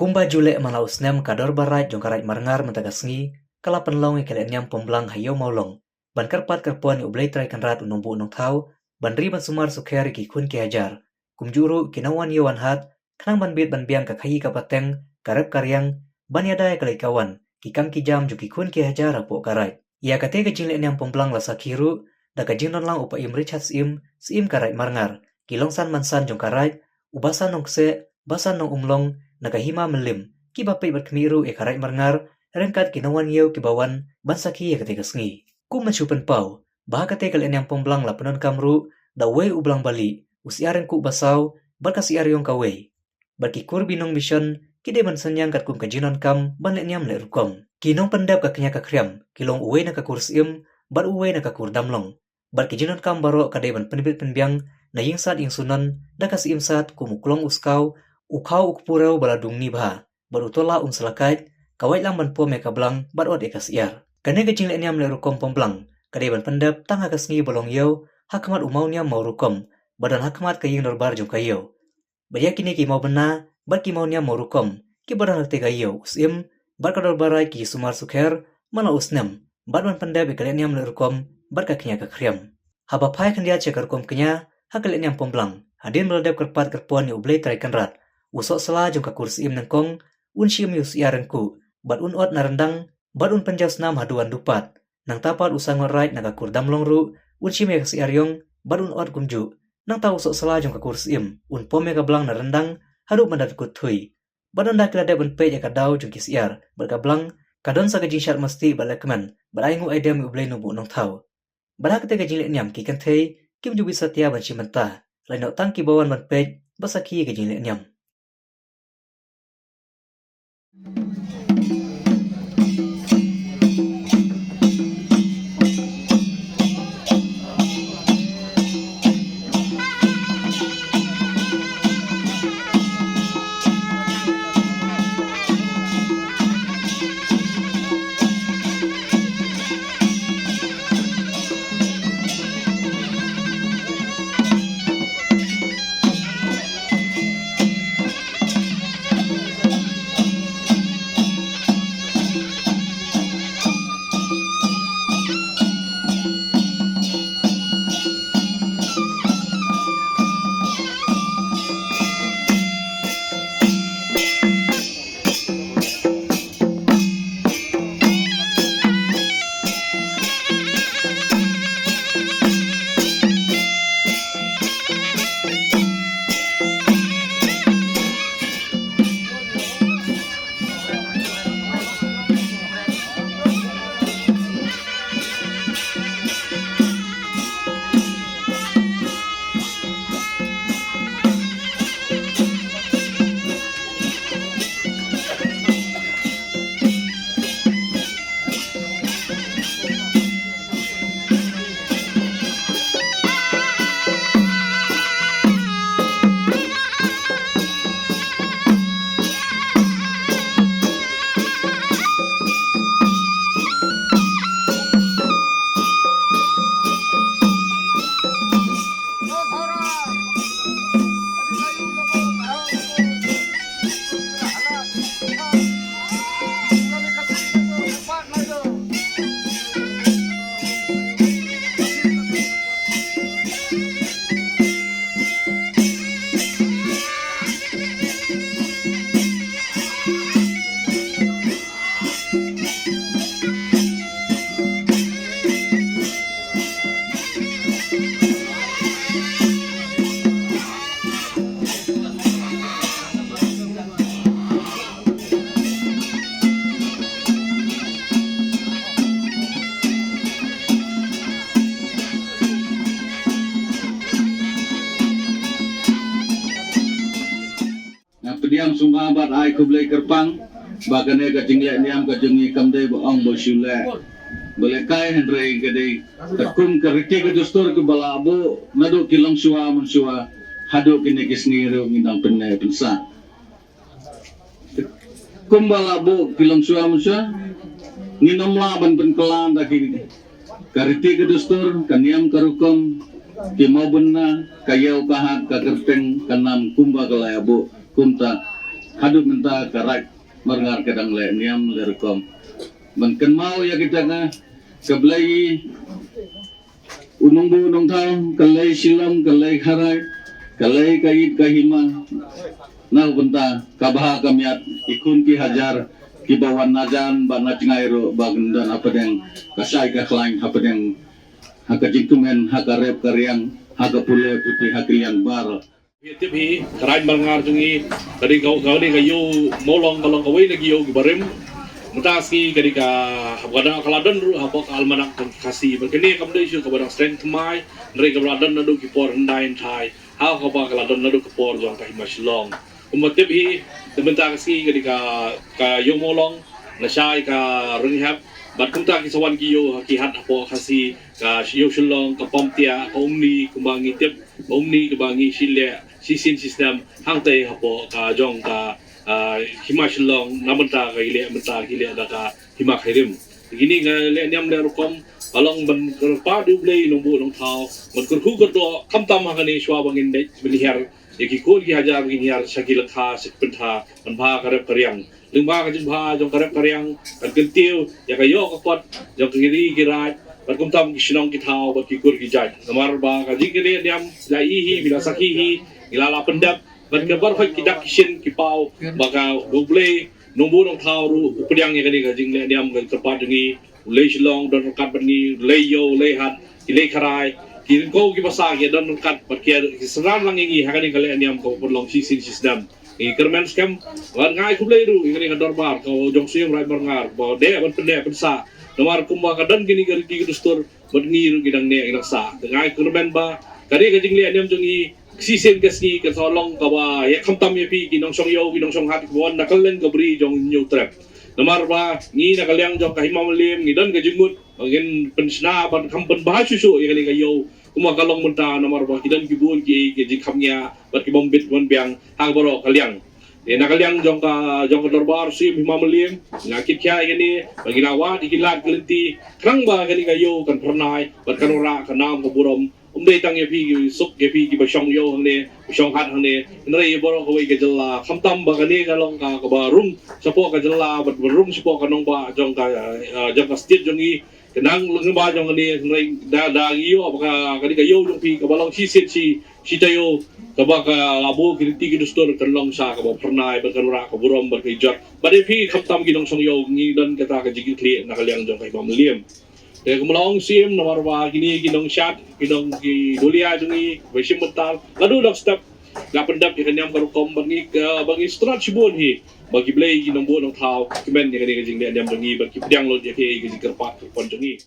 Kumba julek malaus nem kador barai jong karai marengar mentagasngi kala penlong ikelen nyam pemblang hayo maulong. Ban kerpat kerpuan ublay trai kanrat unumbu unong tau, ban riban sumar sukher ki kun ki hajar. Kumjuru kinawan yawan hat, kanang ban bit ban biang kakhayi kapateng, karep karyang, ban yadai kalai kawan, kikam ki jam ju ki kun ki hajar apo karai. Ia kate kajing nyam pemblang lasa kiru, da kajing non lang upa im Richard sim karai marengar, kilongsan mansan jong karai, ubasan nong kse, basan nong umlong, nagahima melim, ki bapay berkemiru karai marengar, rengkat kinawan yaw kibawan, bansaki ya kate kasngi. Ku mencupan pau, bah kate kalian yang pemblang la penon kamru, da wei ublang bali, usiaren ku basau, barkasi aryong kawei. Barkikur binong mission, kide mansanyang kat kum kajinon kam, ban nyam le rukom. Kinong pendap kaknya kakriam, kilong uwe na kakur sim, bar uwe na kakur damlong. Barkijinon kam baro kade ban penibit penbiang, na yingsat ing sunan, da kasi imsat kumuklong uskau, ukau ukpurau baladung ni bah, barutola selakait, kawait lang ban po me kablang, barot ekas iar. Kane kecing le nyam le rukom pemblang, kade ban pendap tang hakasngi bolong yaw, hakamat umaunya mau rukom, badan hakamat kaying norbar jong kayaw. Baya kini ki mau bena, bar ki maunya mau rukom, ki badan hakte kayaw, usim, bar kador barai ki sumar sukher, mana usnem, bar ban pendap ikale nyam le rukom, bar kaknya kakriam. Haba pai kandia cekar rukom kenya, hakale nyam pemblang, hadin meledap kerpat kerpuan yu ublay trai kanrat, usok sela jong kakur sim nengkong, unsium yu siarenku, bat unot narendang, bat un penjaus nam haduan dupat, nang tapat usang ngorait nagakur damlong ru, unsium ya kasi aryong, bat unot kumju, nang tau usok sela jong kakur sim, un pome kablang narendang, hadu mandat kuthui. Bat un dakila dep un pej ya kadau jong kisiar, bat kablang, kadon sa kajing syat mesti bat lekmen, bat aingu aidem yu ublay nubu nong tau. Bat hakate kajing le nyam ki kantei, kim jubi satya ban mentah, lain tang ki bawan ban pej, basaki kajing le nyam. Pediam sumabat ai kublai kerpang bagane ka jingle niam ka jungi kamde boong bosule belekai hendrei gede takum kariti ka justur ke balabo nadu kilang suwa munsua hadu kini kisngiru ngindang penne pensa kum balabo kilang suwa munsua nginom laban penkelan daki kariti ka justur kaniam karukom kimau benna kayau kahat ka kerteng kanam kumba kalayabo kumta hadu menta karat merengar kadang le niam le rekom men mau ya kita nga keblai unung bu unung tau kalai silam kalai kharai kalai kait kahima na benta kabaha kamiat ikun ki hajar ki bawan najan ba na tingairo bagendan apa yang kasai ka klain apa yang hakajingkumen hakarep karyang hakapule putih hakilian bar tiếp hi karai marngar jungi kadi kau ni kayu molong kalong kawai lagi yo gibarim mutaski kadi ka habada kaladan ru habok almanak kasih berkini kamde isu kabadang strength mai nri kaladan nadu ki por ndain thai ha kaba kaladan nadu ki por jong kai maslong umatip hi tementasi kadi ka yo molong na shai ka ringhap bat kumta ki sawan ki yo ki hat hapo kasih ka yo shulong ka pomtia ka umni kumbangi tip umni kumbangi sile sisin sistem hangte hapo ka jong ka himashilong namenta ka ile menta ile da ka himak hirim gini nga le nyam le rukom along ban kerpa du blei nombu nong thau ban kurhu kerdo kamtam hakani shwa bangin de belihar yaki kol ki hajar bangin yar shakil kha sikpentha ban bha karep karyang lingba ka jin bha jong karep karyang kan kentiu ya ka yo ka pot jong kiri kirat ban kumtam ki shinong ki thau ba ki kur ki jai namar ba ka jingile nyam la ihi bila sakihi ilala pendap ban kabar hoi kidak kishin kipau baka goble nombu nong thau ru updyang ya kani ka jingle nyam ka kerpa dengi lei shilong don kat bani lei yo lei hat lei kharai ki ko ki basa ki don kat pakia seran lang ingi hakani kale nyam ko podlong sisin sistem i kermen scam wan ngai kublei ru ingani ka dorbar ko jong siam rai marngar bo de ban pende pensa nomar kumba kadan gini gari ki dustur badngi ru gidang ne inak sa ngai kermen ba kari ka jingle nyam jongi sisen kasni ka solong ka ba ya khamtam ya pi ki nong song yo ki nong song hat bon nakalen ka bri jong new trap namar ba ni nakalyang jong kahimam lim ngidan ka jingmut ngin pensna ban kampen ba susu ya kali ka yo kuma kalong munta namar ba kidan ki bun ki jing khamnya bat ki bombit bon biang hang boro kalyang ya nakalyang jong ka dorbar sim himam lim ngakit kya ini bagi lawa dikilat kelenti krang ba kali ka yo kan pernai bat kanora kanam ka burom umdei tang ya pi suk ya pi ki basong yo hangne basong hat hangne nrei boro ko ke jalla khamtam ba kani kalong ka ba rum sapo ka jalla bat rum sapo ka nong ba jong ka stit jongi kenang lung ba jong ni nrei da yo ka kani ka yo jong pi ka balong si sit si tayo ka ba ka labo kirti ki dustor kanlong sa ka ba pernai ba kanura ka burom ba ki jot ba de pi khamtam ki nong song yo ngi dan kata ka jigi kli nakalyang jong kai mamliam ya kumulong sim nomor ba kini kinong shot kinong ki dulia jungi besim mental ladu dak step lapendap ikan yang karukom bangi strat sibun hi bagi blay kinong bu nong thau kimen ya kini kajing dia jungi bagi pedang lo dia ke kerpat pon jungi